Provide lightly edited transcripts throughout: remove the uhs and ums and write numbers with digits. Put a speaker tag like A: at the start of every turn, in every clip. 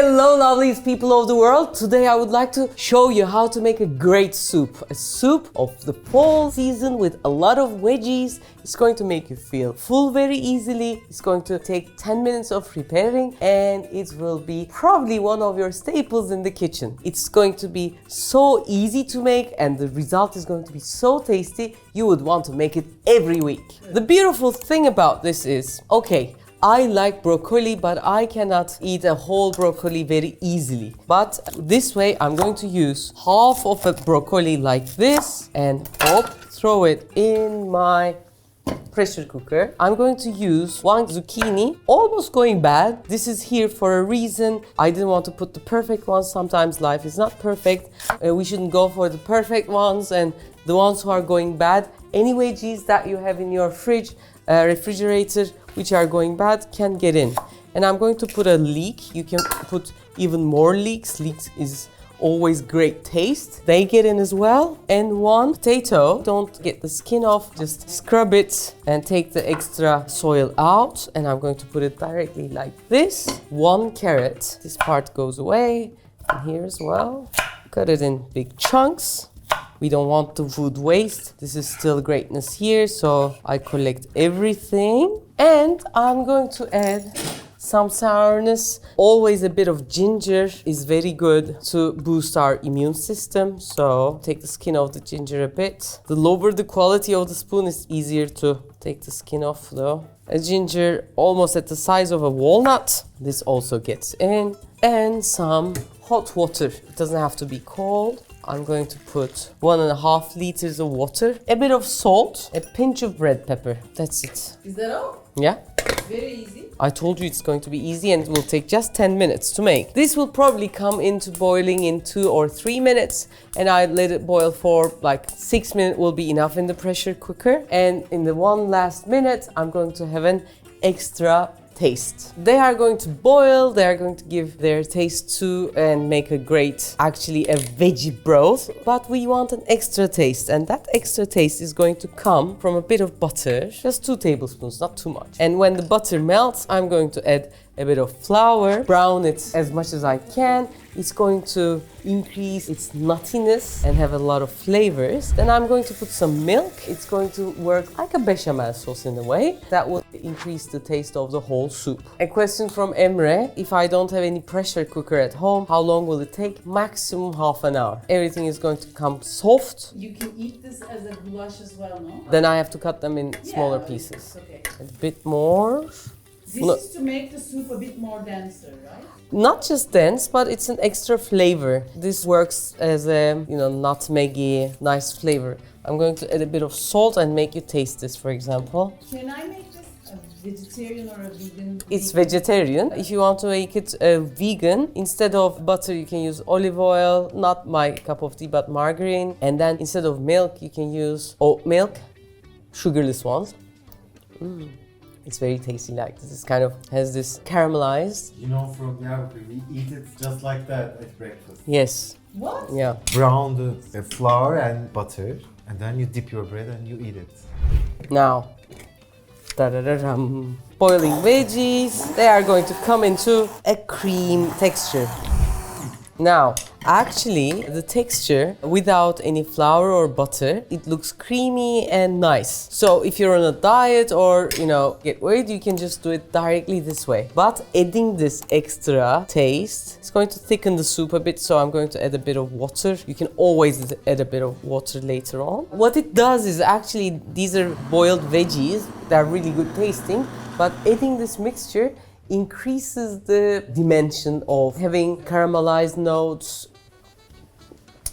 A: Hello lovelies people of the world. Today I would like to show you how to make a great soup. A soup of the fall season with a lot of veggies. It's going to make you feel full very easily. It's going to take 10 minutes of preparing and it will be probably one of your staples in the kitchen. It's going to be so easy to make and the result is going to be so tasty you would want to make it every week. The beautiful thing about this is, okay, I like broccoli, but I cannot eat a whole broccoli very easily. But this way, I'm going to use half of a broccoli like this and throw it in my pressure cooker. I'm going to use one zucchini, almost going bad. This is here for a reason. I didn't want to put the perfect ones. Sometimes life is not perfect. We shouldn't go for the perfect ones and the ones who are going bad. Any veggies that you have in your fridge, refrigerator, which are going bad can get in. And I'm going to put a leek. You can put even more leeks. Leeks is always great taste. They get in as well. And one potato. Don't get the skin off. Just scrub it and take the extra soil out. And I'm going to put it directly like this. One carrot. This part goes away. And here as well. Cut it in big chunks. We don't want the food waste. This is still greatness here, so I collect everything. And I'm going to add some sourness. Always a bit of ginger is very good to boost our immune system. So take the skin off the ginger a bit. The lower the quality of the spoon, is easier to take the skin off though. A ginger almost at the size of a walnut. This also gets in. And some hot water. It doesn't have to be cold. I'm going to put 1.5 liters of water, a bit of salt, a pinch of red pepper. That's it.
B: Is that all?
A: Yeah.
B: Very easy.
A: I told you it's going to be easy and it will take just 10 minutes to make. This will probably come into boiling in 2 or 3 minutes and I let it boil for like 6 minutes will be enough in the pressure cooker. And in the one last minute, I'm going to have an extra taste. They are going to boil, they are going to give their taste to and make a great, actually a veggie broth. But we want an extra taste and that extra taste is going to come from a bit of butter, just 2 tablespoons, not too much. And when the butter melts, I'm going to add a bit of flour, brown it as much as I can. It's going to increase its nuttiness and have a lot of flavors. Then I'm going to put some milk. It's going to work like a bechamel sauce in a way. That will increase the taste of the whole soup. A question from Emre. If I don't have any pressure cooker at home, how long will it take? Maximum half an hour. Everything is going to come soft.
B: You can eat this as a goulash as well, no?
A: Then I have to cut them in smaller pieces.
B: Okay.
A: A bit more.
B: This is to make the soup a bit more denser, right?
A: Not just dense, but it's an extra flavor. This works as a, nutmeggy, nice flavor. I'm going to add a bit of salt and make you taste this, for example.
B: Can I make this a vegetarian or a vegan?
A: It's vegetarian. If you want to make it vegan, instead of butter, you can use olive oil, not my cup of tea, but margarine. And then instead of milk, you can use oat milk, sugarless ones. It's very tasty like this. It's kind of has this caramelized.
C: From Diyarbakır, we eat it just like that at breakfast.
A: Yes.
B: What?
A: Yeah.
C: Brown the flour and butter, and then you dip your bread and you eat it.
A: Now, boiling veggies. They are going to come into a cream texture. Now, actually, the texture without any flour or butter, it looks creamy and nice. So if you're on a diet or, get worried, you can just do it directly this way. But adding this extra taste, it's going to thicken the soup a bit, so I'm going to add a bit of water. You can always add a bit of water later on. What it does is actually, these are boiled veggies. They're really good tasting, but adding this mixture increases the dimension of having caramelized notes.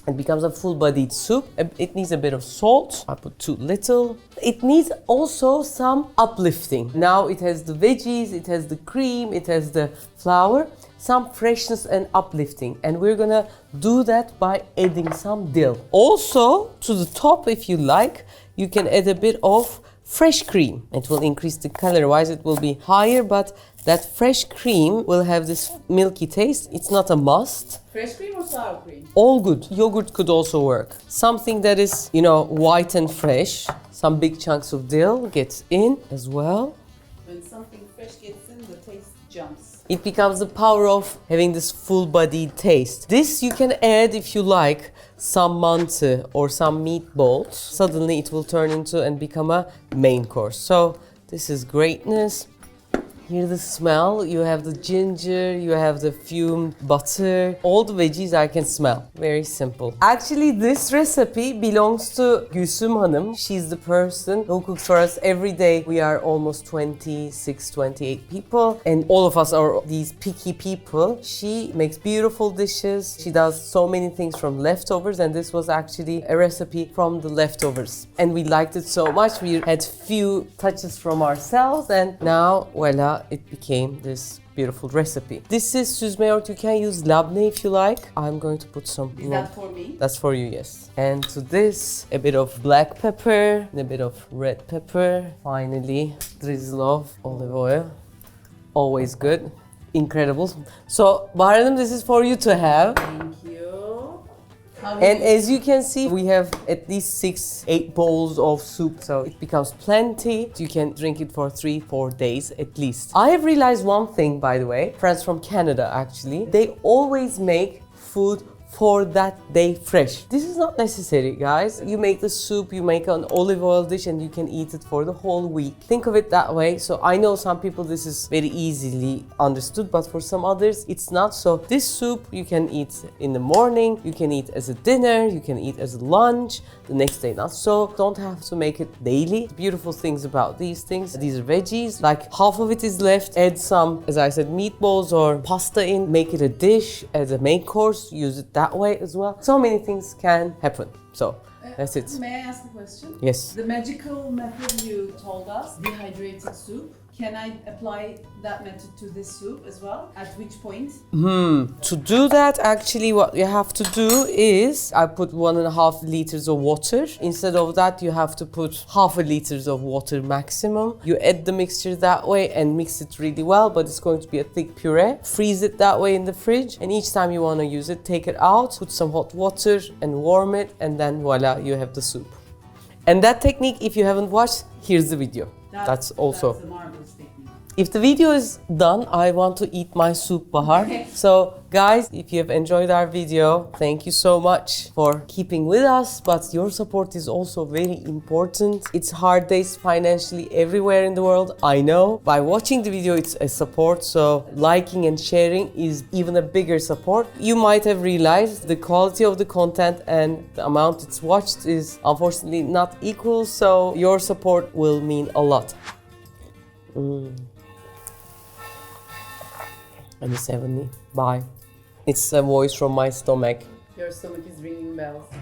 A: It becomes a full-bodied soup. It needs a bit of salt. I put too little. It needs also some uplifting. Now it has the veggies, it has the cream, it has the flour, some freshness and uplifting. And we're gonna do that by adding some dill. Also, to the top, if you like, you can add a bit of fresh cream. It will increase the color-wise, it will be higher, but that fresh cream will have this milky taste. It's not a must.
B: Fresh cream or sour cream?
A: All good. Yogurt could also work. Something that is, white and fresh. Some big chunks of dill gets in as well.
B: When something fresh gets in, the taste jumps.
A: It becomes the power of having this full-bodied taste. This you can add if you like some mantı or some meatballs. Suddenly it will turn into and become a main course. So this is greatness. Hear the smell, you have the ginger, you have the fumed butter, all the veggies I can smell. Very simple. Actually, this recipe belongs to Gülsüm Hanım. She's the person who cooks for us every day. We are almost 26, 28 people, and all of us are these picky people. She makes beautiful dishes. She does so many things from leftovers, and this was actually a recipe from the leftovers. And we liked it so much, we had few touches from ourselves, and now, voila, it became this beautiful recipe. This is süzme yoğurt. You can use labne if you like. I'm going to put some.
B: Is that for me?
A: That's for you, yes. And to this, a bit of black pepper and a bit of red pepper. Finally, drizzle of olive oil. Always good. Incredible. So, Bahar Hanım, this is for you to have.
B: Thank you.
A: And as you can see, we have at least 6-8 bowls of soup, so it becomes plenty. You can drink it for 3-4 days at least. I have realized one thing, by the way, friends from Canada actually, they always make food for that day fresh. This is not necessary, guys. You make the soup, you make an olive oil dish, and you can eat it for the whole week. Think of it that way. So I know some people this is very easily understood, but for some others it's not. So this soup you can eat in the morning, you can eat as a dinner, you can eat as a lunch, the next day not so. Don't have to make it daily. The beautiful things about these things, these are veggies, like half of it is left, add some, as I said, meatballs or pasta in, make it a dish as a main course, use it that way as well. So many things can happen. So that's it.
B: May I ask a question?
A: Yes.
B: The magical method you told us, dehydrated soup, can I apply that method to this soup as well? At which point?
A: To do that, actually what you have to do is, I put 1.5 liters of water. Instead of that, you have to put half a liters of water maximum. You add the mixture that way and mix it really well, but it's going to be a thick puree. Freeze it that way in the fridge, and each time you want to use it, take it out, put some hot water and warm it, and then voila, you have the soup. And that technique, if you haven't watched, here's the video. That's also.
B: That's a marvelous technique.
A: If the video is done, I want to eat my soup, Bahar.
B: Okay.
A: So guys, if you have enjoyed our video, thank you so much for keeping with us, but your support is also very important. It's hard days financially everywhere in the world, I know. By watching the video, it's a support, so liking and sharing is even a bigger support. You might have realized the quality of the content and the amount it's watched is unfortunately not equal, so your support will mean a lot. And the 70. Bye. It's a voice from my stomach.
B: Your stomach is ringing bells.